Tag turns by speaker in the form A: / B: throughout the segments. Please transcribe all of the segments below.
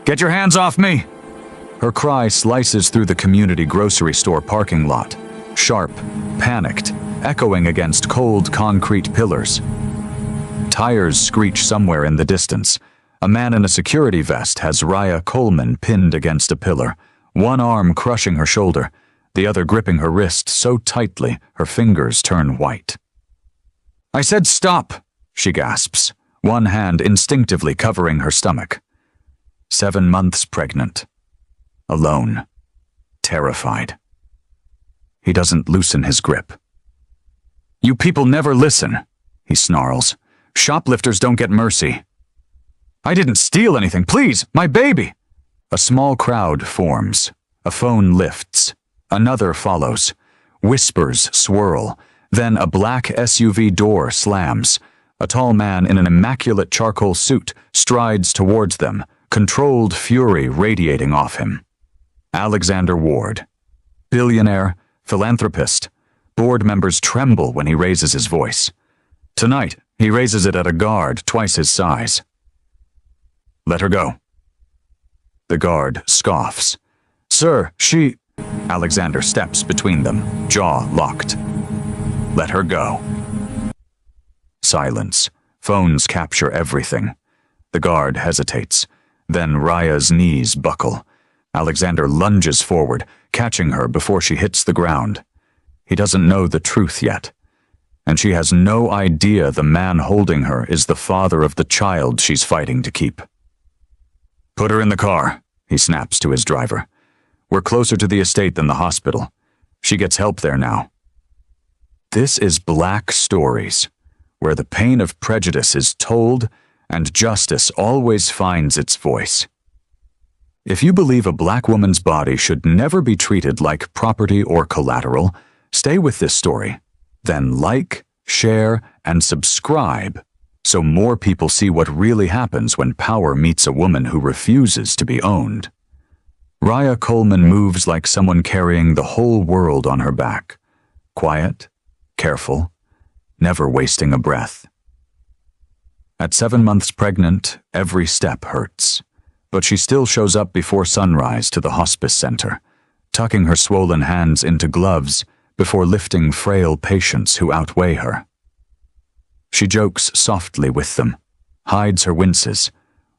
A: Get your hands off me! Her cry slices through the community grocery store parking lot, sharp, panicked, echoing against cold concrete pillars. Tires screech somewhere in the distance. A man in a security vest has Raya Coleman pinned against a pillar, one arm crushing her shoulder, the other gripping her wrist so tightly her fingers turn white. "I said stop," she gasps, one hand instinctively covering her stomach. 7 months pregnant. Alone. Terrified. He doesn't loosen his grip. "You people never listen," he snarls. "Shoplifters don't get mercy." "I didn't steal anything, please, my baby!" A small crowd forms. A phone lifts. Another follows. Whispers swirl. Then a black SUV door slams. A tall man in an immaculate charcoal suit strides towards them, controlled fury radiating off him. Alexander Ward. Billionaire, philanthropist. Board members tremble when he raises his voice. Tonight, he raises it at a guard twice his size. "Let her go." The guard scoffs. "Sir, she—" Alexander steps between them, jaw locked. "Let her go." Silence. Phones capture everything. The guard hesitates. Then Raya's knees buckle. Alexander lunges forward, catching her before she hits the ground. He doesn't know the truth yet. And she has no idea the man holding her is the father of the child she's fighting to keep. "Put her in the car," he snaps to his driver. "We're closer to the estate than the hospital. She gets help there now." This is Black Stories, where the pain of prejudice is told and justice always finds its voice. If you believe a black woman's body should never be treated like property or collateral, stay with this story. Then like, share, and subscribe so more people see what really happens when power meets a woman who refuses to be owned. Raya Coleman moves like someone carrying the whole world on her back. Quiet, careful, never wasting a breath. At 7 months pregnant, every step hurts. But she still shows up before sunrise to the hospice center, tucking her swollen hands into gloves before lifting frail patients who outweigh her. She jokes softly with them, hides her winces,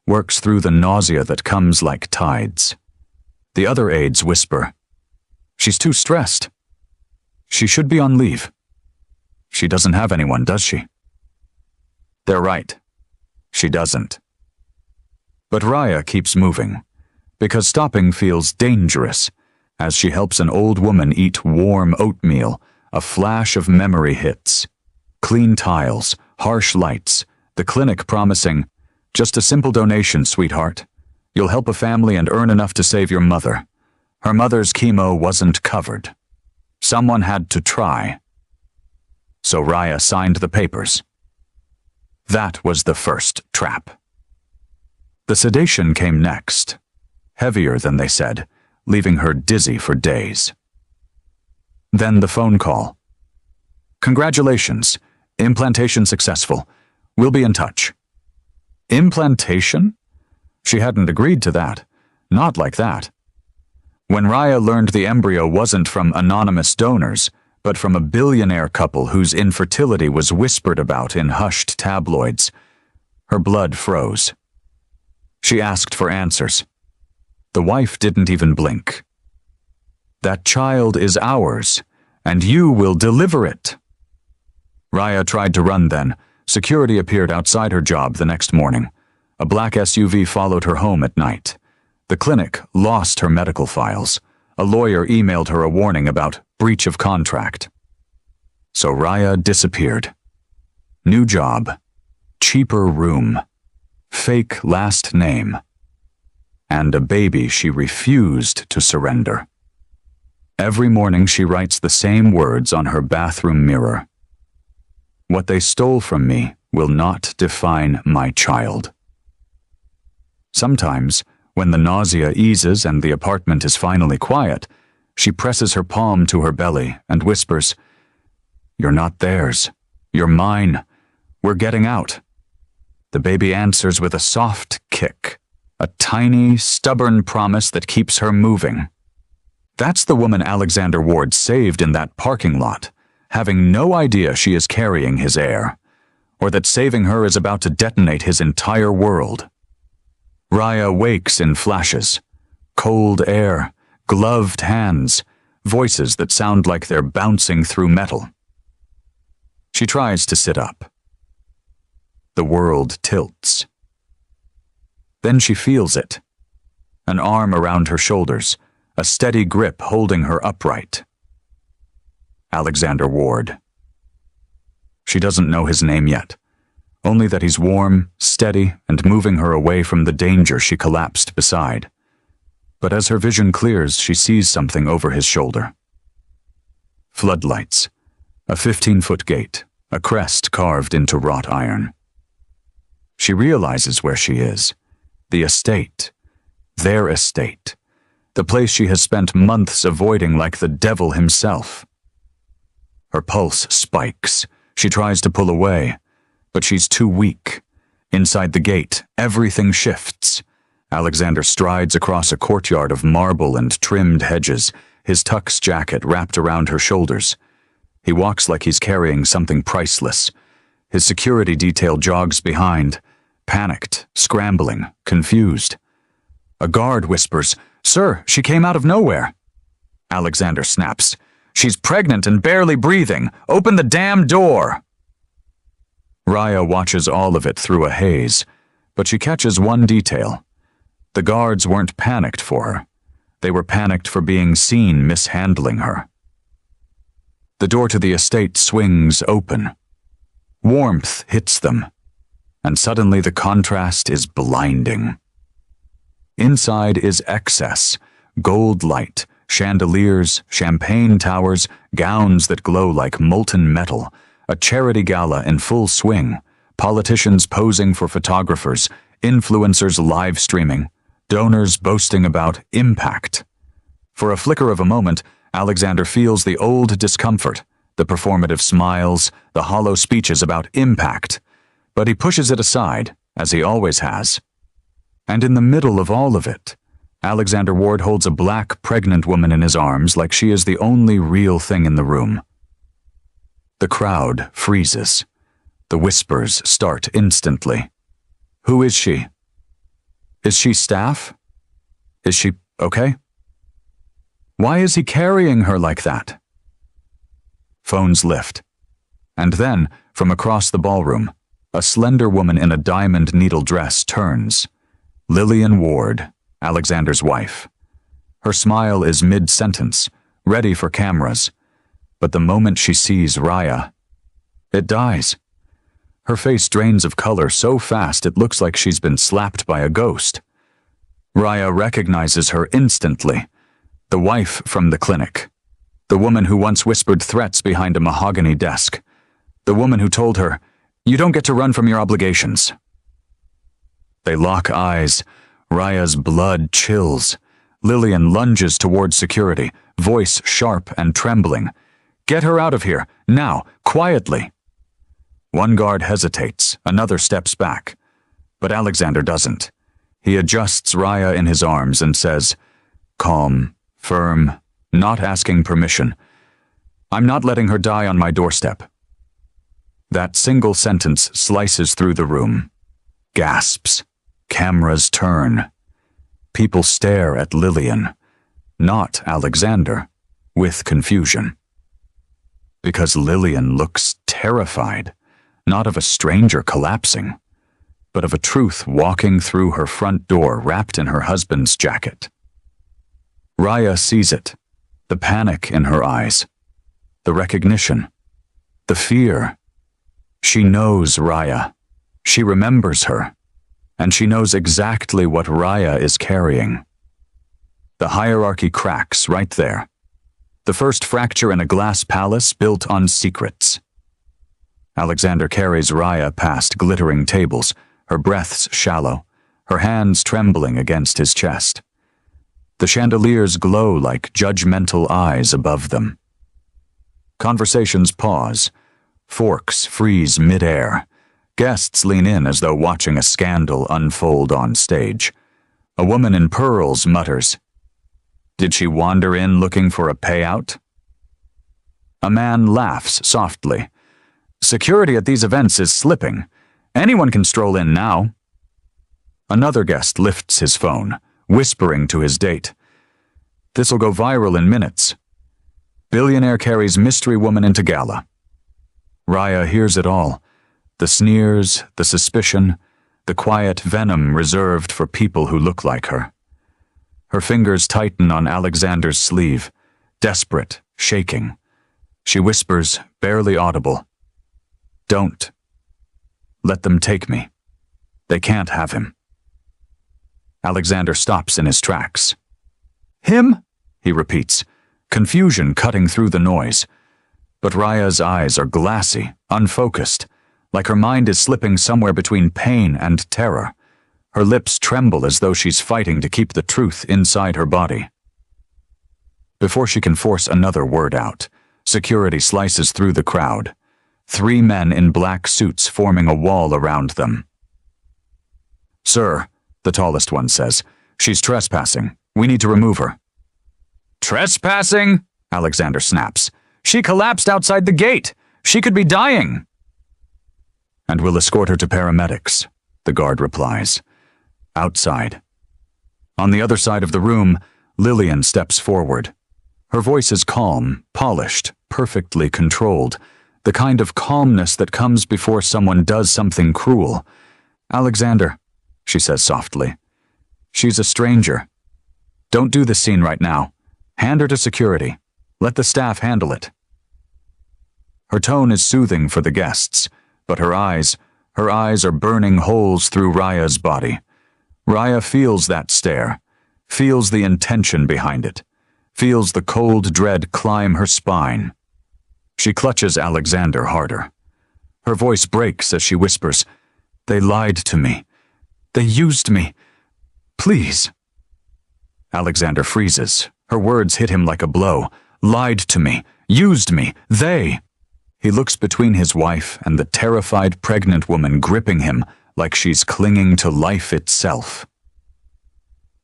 A: works through the nausea that comes like tides. The other aides whisper, "She's too stressed. She should be on leave. She doesn't have anyone, does she?" They're right. She doesn't. But Raya keeps moving, because stopping feels dangerous. As she helps an old woman eat warm oatmeal, a flash of memory hits. Clean tiles, harsh lights, the clinic promising, "Just a simple donation, sweetheart. You'll help a family and earn enough to save your mother." Her mother's chemo wasn't covered. Someone had to try. So Raya signed the papers. That was the first trap. The sedation came next, heavier than they said, leaving her dizzy for days. Then the phone call. "Congratulations. Implantation successful. We'll be in touch." Implantation? She hadn't agreed to that. Not like that. When Raya learned the embryo wasn't from anonymous donors, but from a billionaire couple whose infertility was whispered about in hushed tabloids, her blood froze. She asked for answers. The wife didn't even blink. "That child is ours, and you will deliver it." Raya tried to run then. Security appeared outside her job the next morning. A black SUV followed her home at night. The clinic lost her medical files. A lawyer emailed her a warning about breach of contract. So Raya disappeared. New job. Cheaper room. Fake last name. And a baby she refused to surrender. Every morning she writes the same words on her bathroom mirror. "What they stole from me will not define my child." Sometimes, when the nausea eases and the apartment is finally quiet, she presses her palm to her belly and whispers, "You're not theirs. You're mine. We're getting out." The baby answers with a soft kick, A tiny, stubborn promise that keeps her moving. That's the woman Alexander Ward saved in that parking lot, having no idea she is carrying his heir, or that saving her is about to detonate his entire world. Raya wakes in flashes. Cold air, gloved hands, voices that sound like they're bouncing through metal. She tries to sit up. The world tilts. Then she feels it. An arm around her shoulders, a steady grip holding her upright. Alexander Ward. She doesn't know his name yet, only that he's warm, steady, and moving her away from the danger she collapsed beside. But as her vision clears, she sees something over his shoulder. Floodlights, a 15-foot gate, a crest carved into wrought iron. She realizes where she is. The estate. Their estate. The place she has spent months avoiding like the devil himself. Her pulse spikes. She tries to pull away, but she's too weak. Inside the gate, everything shifts. Alexander strides across a courtyard of marble and trimmed hedges, his tux jacket wrapped around her shoulders. He walks like he's carrying something priceless. His security detail jogs behind, panicked, scrambling, confused. A guard whispers, "Sir, she came out of nowhere." Alexander snaps, "She's pregnant and barely breathing. Open the damn door!" Raya watches all of it through a haze, but she catches one detail. The guards weren't panicked for her. They were panicked for being seen mishandling her. The door to the estate swings open. Warmth hits them, and suddenly the contrast is blinding. Inside is excess, gold light, chandeliers, champagne towers, gowns that glow like molten metal, a charity gala in full swing, politicians posing for photographers, influencers live streaming, donors boasting about impact. For a flicker of a moment, Alexander feels the old discomfort, the performative smiles, the hollow speeches about impact, but he pushes it aside, as he always has. And in the middle of all of it, Alexander Ward holds a black, pregnant woman in his arms like she is the only real thing in the room. The crowd freezes. The whispers start instantly. Who is she? Is she staff? Is she okay? Why is he carrying her like that? Phones lift. And then, from across the ballroom, a slender woman in a diamond needle dress turns. Lillian Ward, Alexander's wife. Her smile is mid-sentence, ready for cameras, but the moment she sees Raya, it dies. Her face drains of color so fast it looks like she's been slapped by a ghost. Raya recognizes her instantly, the wife from the clinic, the woman who once whispered threats behind a mahogany desk, the woman who told her, "You don't get to run from your obligations." They lock eyes. Raya's blood chills. Lillian lunges toward security, voice sharp and trembling. "Get her out of here, now, quietly." One guard hesitates, another steps back. But Alexander doesn't. He adjusts Raya in his arms and says, calm, firm, not asking permission, "I'm not letting her die on my doorstep." That single sentence slices through the room. Gasps. Cameras turn. People stare at Lillian, not Alexander, with confusion. Because Lillian looks terrified, not of a stranger collapsing, but of a truth walking through her front door wrapped in her husband's jacket. Raya sees it, the panic in her eyes, the recognition, the fear. She knows Raya. She remembers her. And she knows exactly what Raya is carrying. The hierarchy cracks right there. The first fracture in a glass palace built on secrets. Alexander carries Raya past glittering tables, her breaths shallow, her hands trembling against his chest. The chandeliers glow like judgmental eyes above them. Conversations pause. Forks freeze mid-air. Guests lean in as though watching a scandal unfold on stage. A woman in pearls mutters, "Did she wander in looking for a payout?" A man laughs softly. "Security at these events is slipping. Anyone can stroll in now." Another guest lifts his phone, whispering to his date. "This'll go viral in minutes. Billionaire carries mystery woman into gala." Raya hears it all. The sneers, the suspicion, the quiet venom reserved for people who look like her. Her fingers tighten on Alexander's sleeve, desperate, shaking. She whispers, barely audible, "Don't. Let them take me. They can't have him." Alexander stops in his tracks. "Him?" he repeats, confusion cutting through the noise. But Raya's eyes are glassy, unfocused, like her mind is slipping somewhere between pain and terror. Her lips tremble as though she's fighting to keep the truth inside her body. Before she can force another word out, security slices through the crowd. 3 men in black suits forming a wall around them. "Sir," the tallest one says, "she's trespassing. We need to remove her." "Trespassing?" Alexander snaps. "She collapsed outside the gate. She could be dying." "And we'll escort her to paramedics," the guard replies. Outside. On the other side of the room, Lillian steps forward. Her voice is calm, polished, perfectly controlled, the kind of calmness that comes before someone does something cruel. "Alexander," she says softly, "she's a stranger. Don't do this scene right now. Hand her to security. Let the staff handle it." Her tone is soothing for the guests, but her eyes are burning holes through Raya's body. Raya feels that stare, feels the intention behind it, feels the cold dread climb her spine. She clutches Alexander harder. Her voice breaks as she whispers, "They lied to me. They used me. Please." Alexander freezes. Her words hit him like a blow. "Lied to me. Used me. They." He looks between his wife and the terrified pregnant woman gripping him like she's clinging to life itself.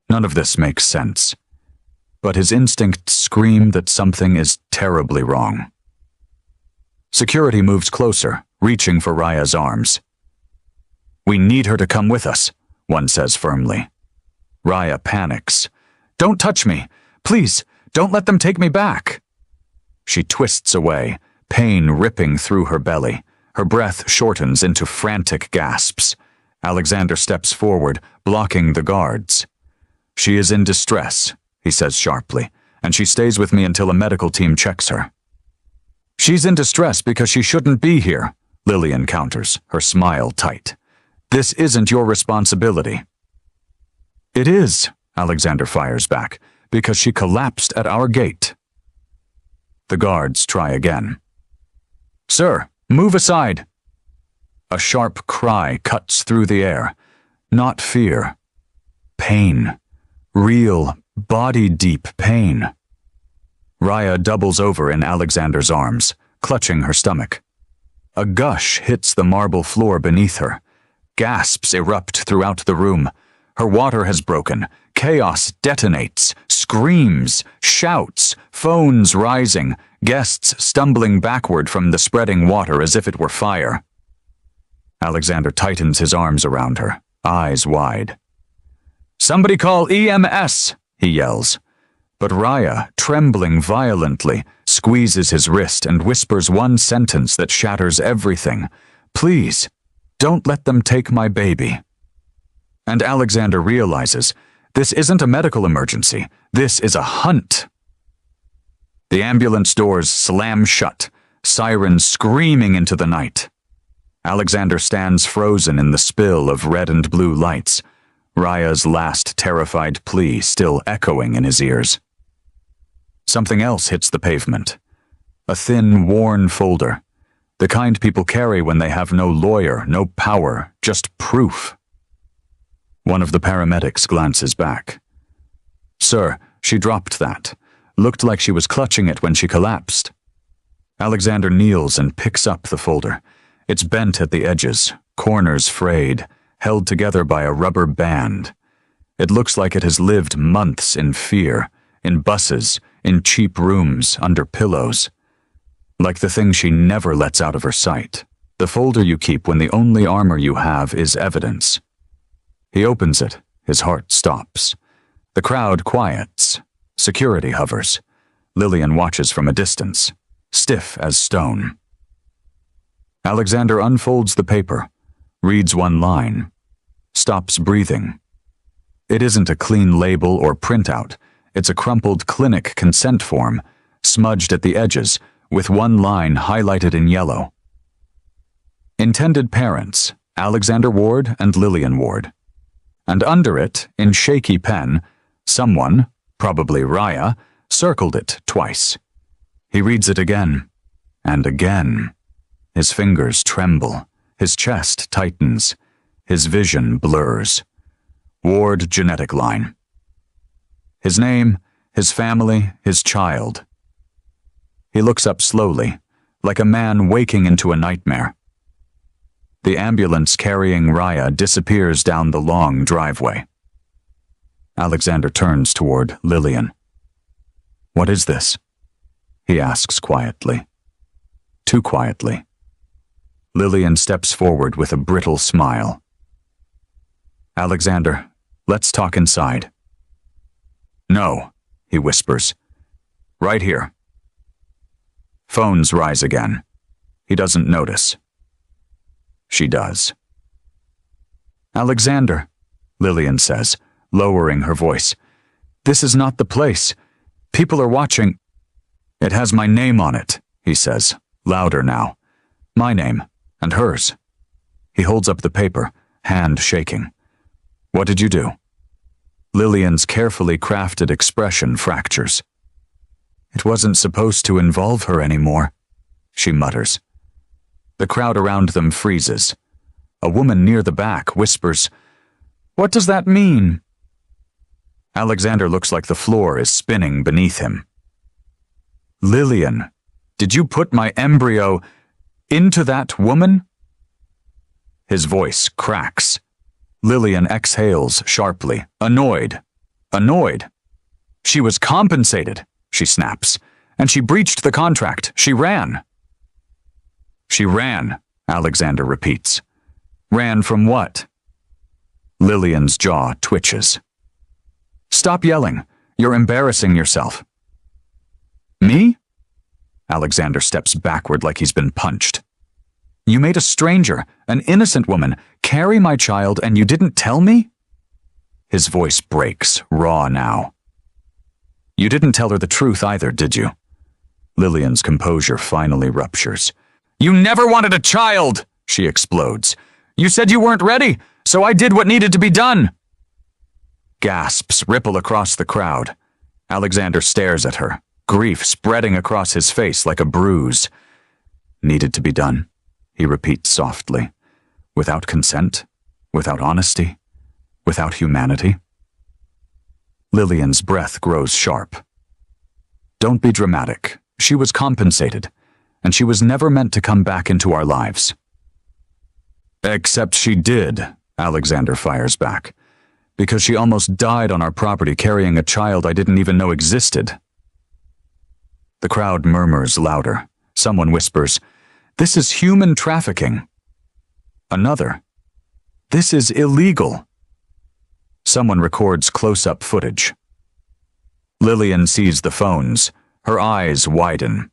A: None of this makes sense, but his instincts scream that something is terribly wrong. Security moves closer, reaching for Raya's arms. "We need her to come with us," one says firmly. Raya panics. "Don't touch me. Please, don't let them take me back." She twists away, pain ripping through her belly. Her breath shortens into frantic gasps. Alexander steps forward, blocking the guards. "She is in distress," he says sharply, "and she stays with me until a medical team checks her." "She's in distress because she shouldn't be here," Lillian counters, her smile tight. "This isn't your responsibility." "It is," Alexander fires back, "because she collapsed at our gate." The guards try again. "Sir, move aside." A sharp cry cuts through the air. Not fear. Pain. Real, body-deep pain. Raya doubles over in Alexander's arms, clutching her stomach. A gush hits the marble floor beneath her. Gasps erupt throughout the room. Her water has broken. Chaos detonates. Screams, shouts, phones rising, guests stumbling backward from the spreading water as if it were fire. Alexander tightens his arms around her, eyes wide. "Somebody call EMS!" he yells. But Raya, trembling violently, squeezes his wrist and whispers one sentence that shatters everything. "Please, don't let them take my baby." And Alexander realizes, this isn't a medical emergency. This is a hunt. The ambulance doors slam shut, sirens screaming into the night. Alexander stands frozen in the spill of red and blue lights, Raya's last terrified plea still echoing in his ears. Something else hits the pavement. A thin, worn folder. The kind people carry when they have no lawyer, no power, just proof. One of the paramedics glances back. "Sir, she dropped that. Looked like she was clutching it when she collapsed." Alexander kneels and picks up the folder. It's bent at the edges, corners frayed, held together by a rubber band. It looks like it has lived months in fear, in buses, in cheap rooms, under pillows. Like the thing she never lets out of her sight, the folder you keep when the only armor you have is evidence. He opens it, his heart stops. The crowd quiets. Security hovers. Lillian watches from a distance, stiff as stone. Alexander unfolds the paper, reads one line, stops breathing. It isn't a clean label or printout. It's a crumpled clinic consent form, smudged at the edges, with one line highlighted in yellow. Intended parents, Alexander Ward and Lillian Ward. And under it, in shaky pen, someone, probably Raya, circled it twice. He reads it again, and again. His fingers tremble, his chest tightens, his vision blurs. Ward genetic line. His name, his family, his child. He looks up slowly, like a man waking into a nightmare. The ambulance carrying Raya disappears down the long driveway. Alexander turns toward Lillian. "What is this?" he asks quietly. Too quietly. Lillian steps forward with a brittle smile. "Alexander, let's talk inside." "No," he whispers. "Right here." Phones rise again. He doesn't notice. She does. "Alexander," Lillian says, lowering her voice. "This is not the place. People are watching." "It has my name on it," he says, louder now. "My name, and hers." He holds up the paper, hand shaking. "What did you do?" Lillian's carefully crafted expression fractures. "It wasn't supposed to involve her anymore," she mutters. The crowd around them freezes. A woman near the back whispers, "What does that mean?" Alexander looks like the floor is spinning beneath him. "Lillian, did you put my embryo into that woman?" His voice cracks. Lillian exhales sharply, annoyed. Annoyed. "She was compensated," she snaps, "and she breached the contract. She ran." "She ran," Alexander repeats. "Ran from what?" Lillian's jaw twitches. "Stop yelling. You're embarrassing yourself." "Me?" Alexander steps backward like he's been punched. "You made a stranger, an innocent woman, carry my child and you didn't tell me?" His voice breaks, raw now. "You didn't tell her the truth either, did you?" Lillian's composure finally ruptures. "You never wanted a child!" she explodes. "You said you weren't ready, so I did what needed to be done." Gasps ripple across the crowd. Alexander stares at her, grief spreading across his face like a bruise. "Needed to be done," he repeats softly. "Without consent, without honesty, without humanity." Lillian's breath grows sharp. "Don't be dramatic. She was compensated, and she was never meant to come back into our lives." "Except she did," Alexander fires back, "because she almost died on our property carrying a child I didn't even know existed." The crowd murmurs louder. Someone whispers, "This is human trafficking." Another, "This is illegal." Someone records close-up footage. Lillian sees the phones. Her eyes widen.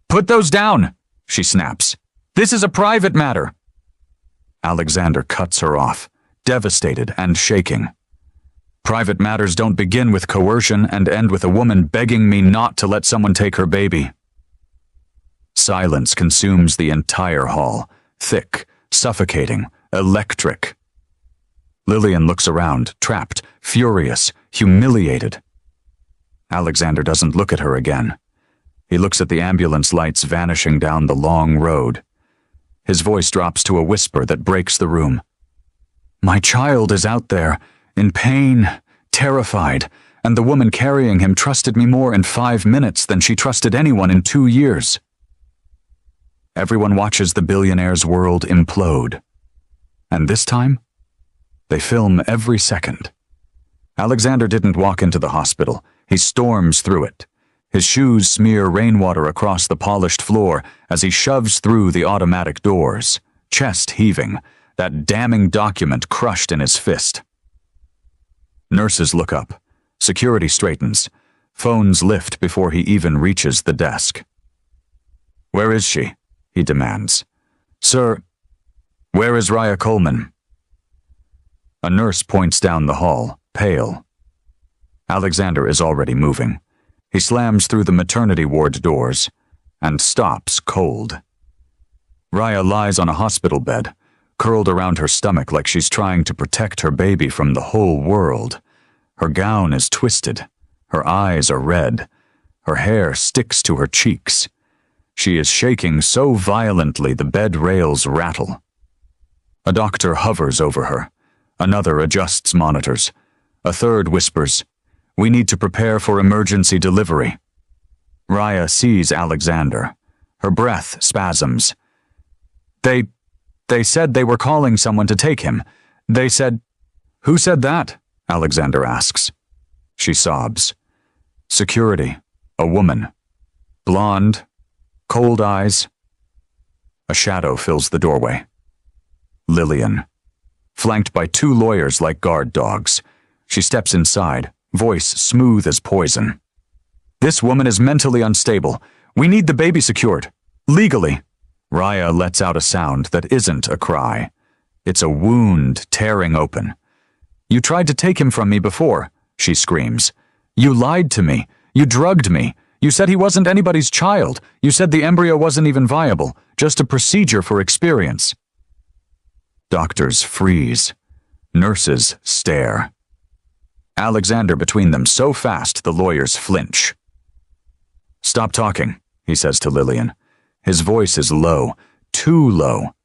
A: "Put those down," she snaps. "This is a private matter." Alexander cuts her off, devastated and shaking. "Private matters don't begin with coercion and end with a woman begging me not to let someone take her baby." Silence consumes the entire hall, thick, suffocating, electric. Lillian looks around, trapped, furious, humiliated. Alexander doesn't look at her again. He looks at the ambulance lights vanishing down the long road. His voice drops to a whisper that breaks the room. "My child is out there, in pain, terrified, and the woman carrying him trusted me more in 5 minutes than she trusted anyone in 2 years." Everyone watches the billionaire's world implode. And this time, they film every second. Alexander didn't walk into the hospital. He storms through it. His shoes smear rainwater across the polished floor as he shoves through the automatic doors, chest heaving, that damning document crushed in his fist. Nurses look up. Security straightens. Phones lift before he even reaches the desk. "Where is she?" he demands. "Sir, where is Raya Coleman?" A nurse points down the hall, pale. Alexander is already moving. He slams through the maternity ward doors and stops cold. Raya lies on a hospital bed, curled around her stomach like she's trying to protect her baby from the whole world. Her gown is twisted. Her eyes are red. Her hair sticks to her cheeks. She is shaking so violently the bed rails rattle. A doctor hovers over her. Another adjusts monitors. A third whispers, "We need to prepare for emergency delivery." Raya sees Alexander. Her breath spasms. They said they were calling someone to take him. They said..." "Who said that?" Alexander asks. She sobs. "Security. A woman. Blonde. Cold eyes." A shadow fills the doorway. Lillian. Flanked by 2 lawyers like guard dogs. She steps inside, voice smooth as poison. "This woman is mentally unstable. We need the baby secured. Legally." Raya lets out a sound that isn't a cry. It's a wound tearing open. "You tried to take him from me before," she screams. "You lied to me. You drugged me. You said he wasn't anybody's child. You said the embryo wasn't even viable, just a procedure for experience." Doctors freeze. Nurses stare. Alexander between them so fast the lawyers flinch. "Stop talking," he says to Lillian. His voice is low, too low.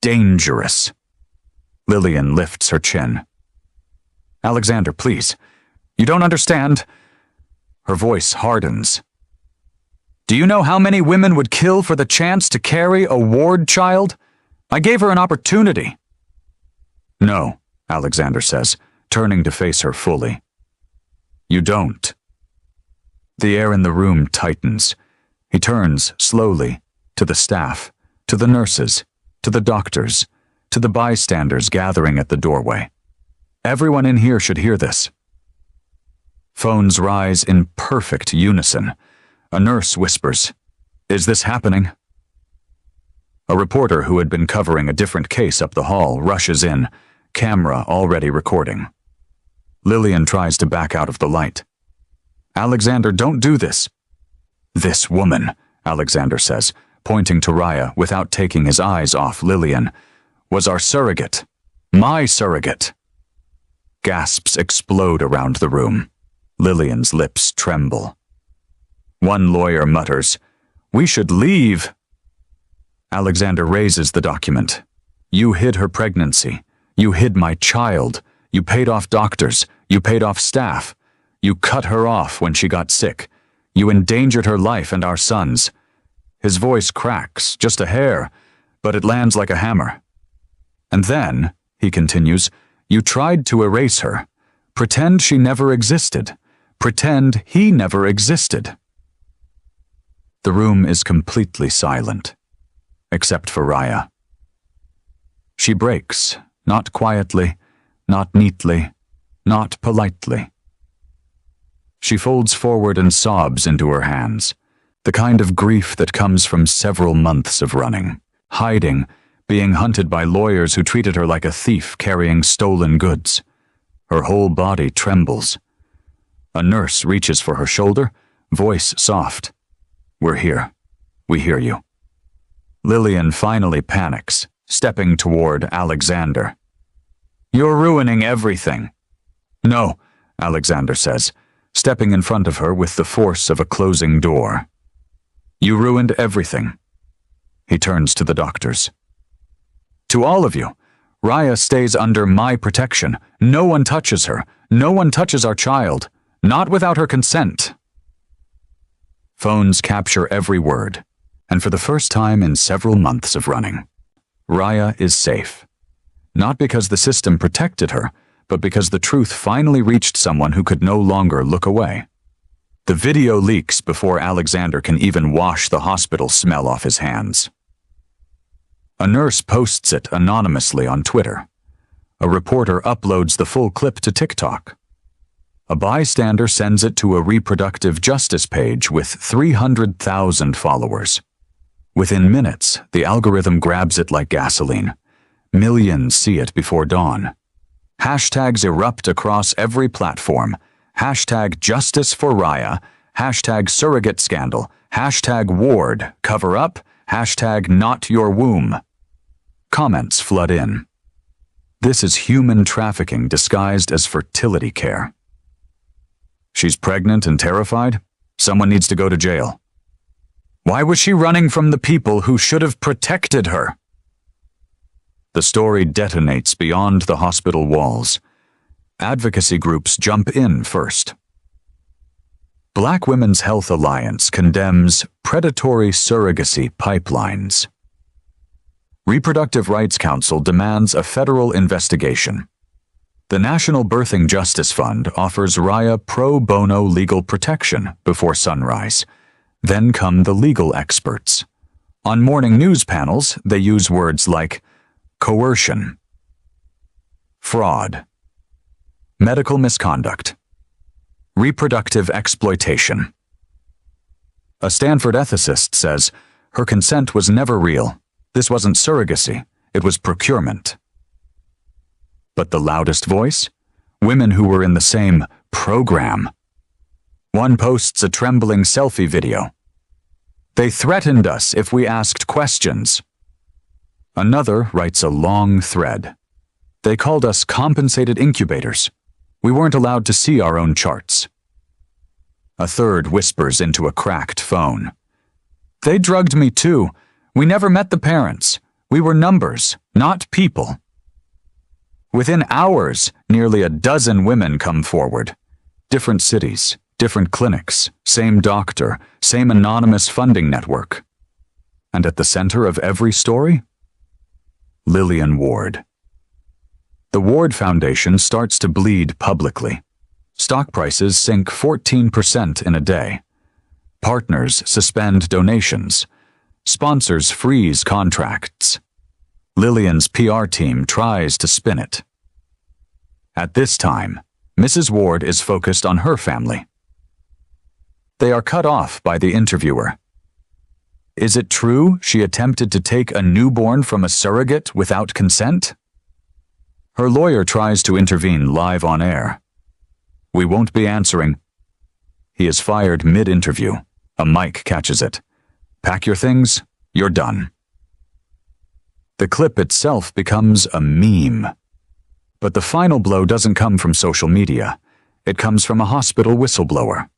A: Dangerous. Lillian lifts her chin. "Alexander, please. You don't understand." Her voice hardens. "Do you know how many women would kill for the chance to carry a ward child? I gave her an opportunity." "No," Alexander says, turning to face her fully. "You don't." The air in the room tightens. He turns slowly to the staff, to the nurses, to the doctors, to the bystanders gathering at the doorway. Everyone in here should hear this. Phones rise in perfect unison. A nurse whispers, "Is this happening?" A reporter who had been covering a different case up the hall rushes in, camera already recording. Lillian tries to back out of the light. "Alexander, don't do this." "This woman," Alexander says, pointing to Raya without taking his eyes off Lillian, "was our surrogate. My surrogate." Gasps explode around the room. Lillian's lips tremble. One lawyer mutters, "We should leave." Alexander raises the document. "You hid her pregnancy. You hid my child. You paid off doctors. You paid off staff. You cut her off when she got sick. You endangered her life and our son's." His voice cracks, just a hair, but it lands like a hammer. "And then," he continues, "you tried to erase her. Pretend she never existed. Pretend he never existed." The room is completely silent, except for Raya. She breaks, not quietly, not neatly, not politely. She folds forward and sobs into her hands, the kind of grief that comes from several months of running, hiding, being hunted by lawyers who treated her like a thief carrying stolen goods. Her whole body trembles. A nurse reaches for her shoulder, voice soft. "We're here. We hear you." Lillian finally panics, stepping toward Alexander. "You're ruining everything." "No," Alexander says, stepping in front of her with the force of a closing door. "You ruined everything." He turns to the doctors. "To all of you, Raya stays under my protection. No one touches her. No one touches our child. Not without her consent." Phones capture every word, and for the first time in several months of running, Raya is safe. Not because the system protected her, but because the truth finally reached someone who could no longer look away. The video leaks before Alexander can even wash the hospital smell off his hands. A nurse posts it anonymously on Twitter. A reporter uploads the full clip to TikTok. A bystander sends it to a reproductive justice page with 300,000 followers. Within minutes, the algorithm grabs it like gasoline. Millions see it before dawn. Hashtags erupt across every platform. Hashtag justice for Raya, hashtag surrogate scandal, hashtag ward, cover up, hashtag not your womb. Comments flood in. This is human trafficking disguised as fertility care. She's pregnant and terrified? Someone needs to go to jail. Why was she running from the people who should have protected her? The story detonates beyond the hospital walls. Advocacy groups jump in first. Black Women's Health Alliance condemns predatory surrogacy pipelines. Reproductive Rights Council demands a federal investigation. The National Birthing Justice Fund offers Raya pro bono legal protection before sunrise. Then come the legal experts. On morning news panels, they use words like coercion, fraud, medical misconduct, reproductive exploitation. A Stanford ethicist says, her consent was never real. This wasn't surrogacy, it was procurement. But the loudest voice? Women who were in the same program. One posts a trembling selfie video. They threatened us if we asked questions. Another writes a long thread. They called us compensated incubators. We weren't allowed to see our own charts. A third whispers into a cracked phone. They drugged me too. We never met the parents. We were numbers, not people. Within hours, nearly a dozen women come forward. Different cities, different clinics, same doctor, same anonymous funding network. And at the center of every story? Lillian Ward. The Ward Foundation starts to bleed publicly. Stock prices sink 14% in a day. Partners suspend donations. Sponsors freeze contracts. Lillian's PR team tries to spin it. At this time, Mrs. Ward is focused on her family. They are cut off by the interviewer. Is it true she attempted to take a newborn from a surrogate without consent? Her lawyer tries to intervene live on air. We won't be answering. He is fired mid-interview. A mic catches it. Pack your things, you're done. The clip itself becomes a meme. But the final blow doesn't come from social media. It comes from a hospital whistleblower.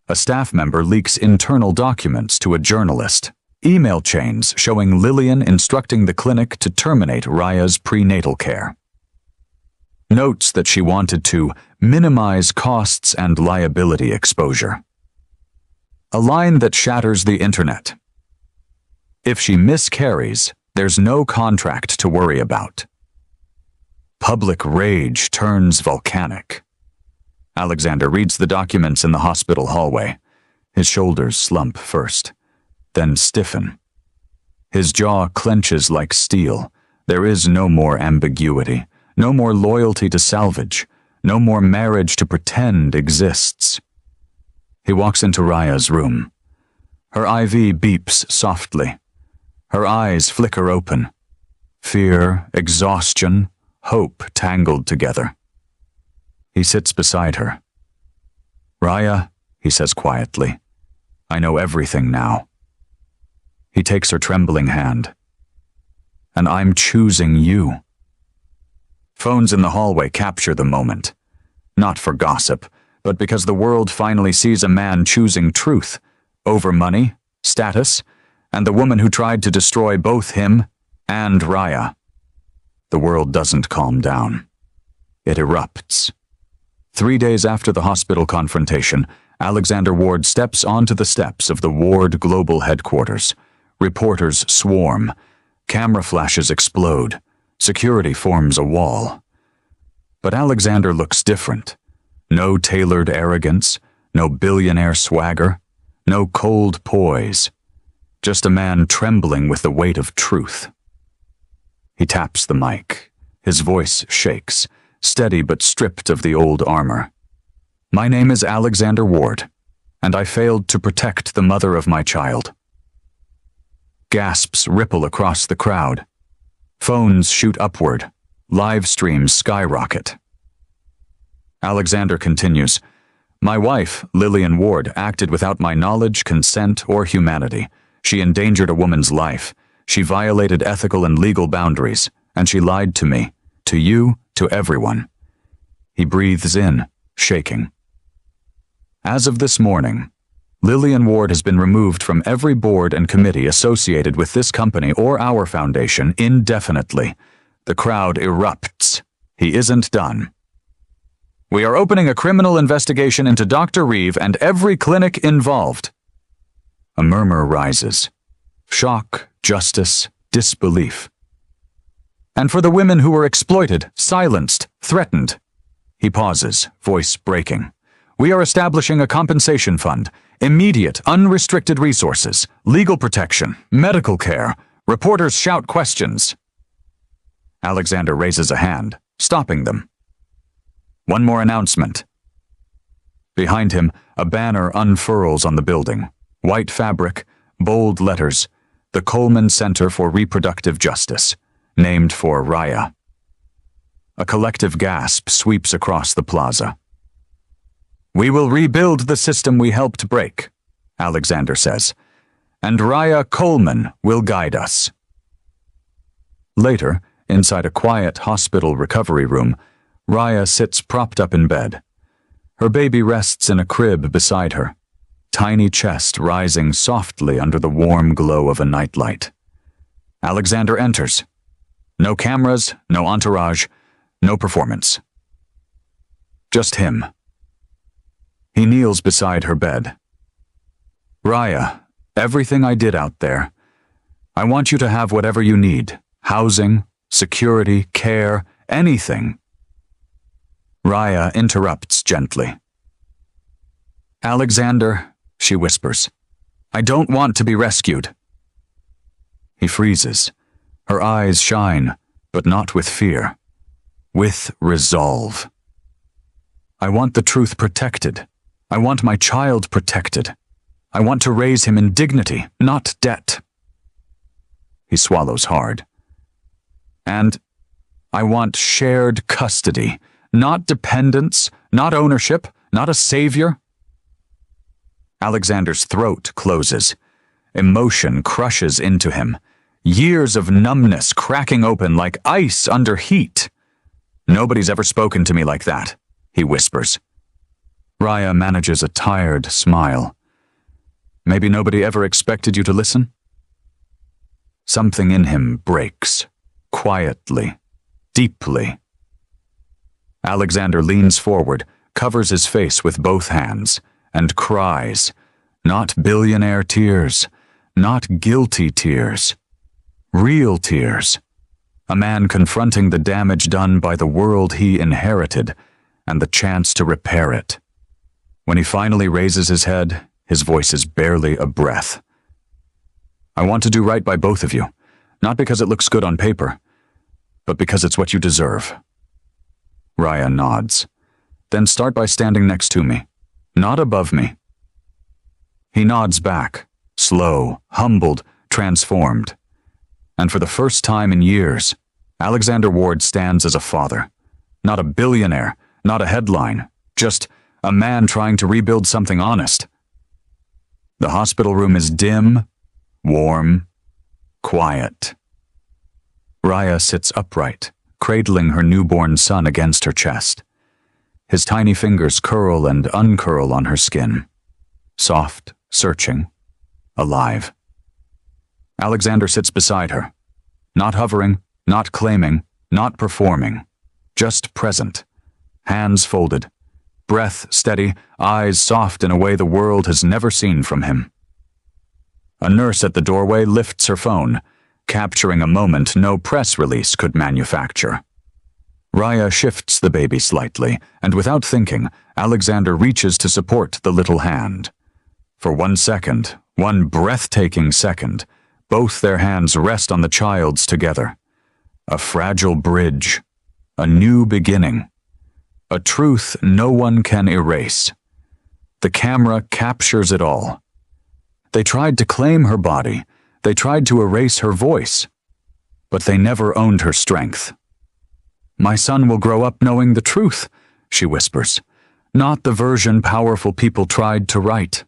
A: A staff member leaks internal documents to a journalist. Email chains showing Lillian instructing the clinic to terminate Raya's prenatal care. Notes that she wanted to minimize costs and liability exposure. A line that shatters the internet. If she miscarries, there's no contract to worry about. Public rage turns volcanic. Alexander reads the documents in the hospital hallway. His shoulders slump first, then stiffen. His jaw clenches like steel. There is no more ambiguity, no more loyalty to salvage, no more marriage to pretend exists. He walks into Raya's room. Her IV beeps softly. Her eyes flicker open. Fear, exhaustion, hope tangled together. He sits beside her. Raya, he says quietly, I know everything now. He takes her trembling hand. And I'm choosing you. Phones in the hallway capture the moment. Not for gossip, but because the world finally sees a man choosing truth over money, status, and the woman who tried to destroy both him and Raya. The world doesn't calm down. It erupts. 3 days after the hospital confrontation, Alexander Ward steps onto the steps of the Ward Global Headquarters. Reporters swarm. Camera flashes explode. Security forms a wall. But Alexander looks different. No tailored arrogance, no billionaire swagger, no cold poise. Just a man trembling with the weight of truth. He taps the mic. His voice shakes, steady but stripped of the old armor. My name is Alexander Ward, and I failed to protect the mother of my child. Gasps ripple across the crowd. Phones shoot upward. Live streams skyrocket. Alexander continues, My wife, Lillian Ward, acted without my knowledge, consent, or humanity. She endangered a woman's life. She violated ethical and legal boundaries, and she lied to me, to you, to everyone. He breathes in, shaking. As of this morning, Lillian Ward has been removed from every board and committee associated with this company or our foundation indefinitely. The crowd erupts. He isn't done. We are opening a criminal investigation into Dr. Reeve and every clinic involved. A murmur rises. Shock, justice, disbelief. And for the women who were exploited, silenced, threatened. He pauses, voice breaking. We are establishing a compensation fund, immediate, unrestricted resources, legal protection, medical care. Reporters shout questions. Alexander raises a hand, stopping them. One more announcement. Behind him, a banner unfurls on the building. White fabric, bold letters, the Coleman Center for Reproductive Justice, named for Raya. A collective gasp sweeps across the plaza. We will rebuild the system we helped break, Alexander says, and Raya Coleman will guide us. Later, inside a quiet hospital recovery room, Raya sits propped up in bed. Her baby rests in a crib beside her, tiny chest rising softly under the warm glow of a nightlight. Alexander enters. No cameras, no entourage, no performance. Just him. He kneels beside her bed. Raya, everything I did out there. I want you to have whatever you need. Housing, security, care, anything. Raya interrupts gently. Alexander, she whispers, I don't want to be rescued. He freezes. Her eyes shine, but not with fear. With resolve. I want the truth protected. I want my child protected. I want to raise him in dignity, not debt. He swallows hard. And I want shared custody, not dependence, not ownership, not a savior. Alexander's throat closes. Emotion crushes into him. Years of numbness cracking open like ice under heat. Nobody's ever spoken to me like that, he whispers. Raya manages a tired smile. Maybe nobody ever expected you to listen? Something in him breaks, quietly, deeply. Alexander leans forward, covers his face with both hands, and cries, not billionaire tears, not guilty tears, real tears. A man confronting the damage done by the world he inherited and the chance to repair it. When he finally raises his head, his voice is barely a breath. I want to do right by both of you, not because it looks good on paper, but because it's what you deserve. Raya nods. Then start by standing next to me, not above me. He nods back, slow, humbled, transformed. And for the first time in years, Alexander Ward stands as a father. Not a billionaire, not a headline, just a man trying to rebuild something honest. The hospital room is dim, warm, quiet. Raya sits upright, cradling her newborn son against her chest. His tiny fingers curl and uncurl on her skin. Soft, searching, alive. Alexander sits beside her, not hovering, not claiming, not performing, just present, hands folded, breath steady, eyes soft in a way the world has never seen from him. A nurse at the doorway lifts her phone, capturing a moment no press release could manufacture. Raya shifts the baby slightly, and without thinking, Alexander reaches to support the little hand. For 1 second, one breathtaking second, both their hands rest on the child's together. A fragile bridge, a new beginning, a truth no one can erase. The camera captures it all. They tried to claim her body, they tried to erase her voice, but they never owned her strength. "My son will grow up knowing the truth," she whispers, "not the version powerful people tried to write."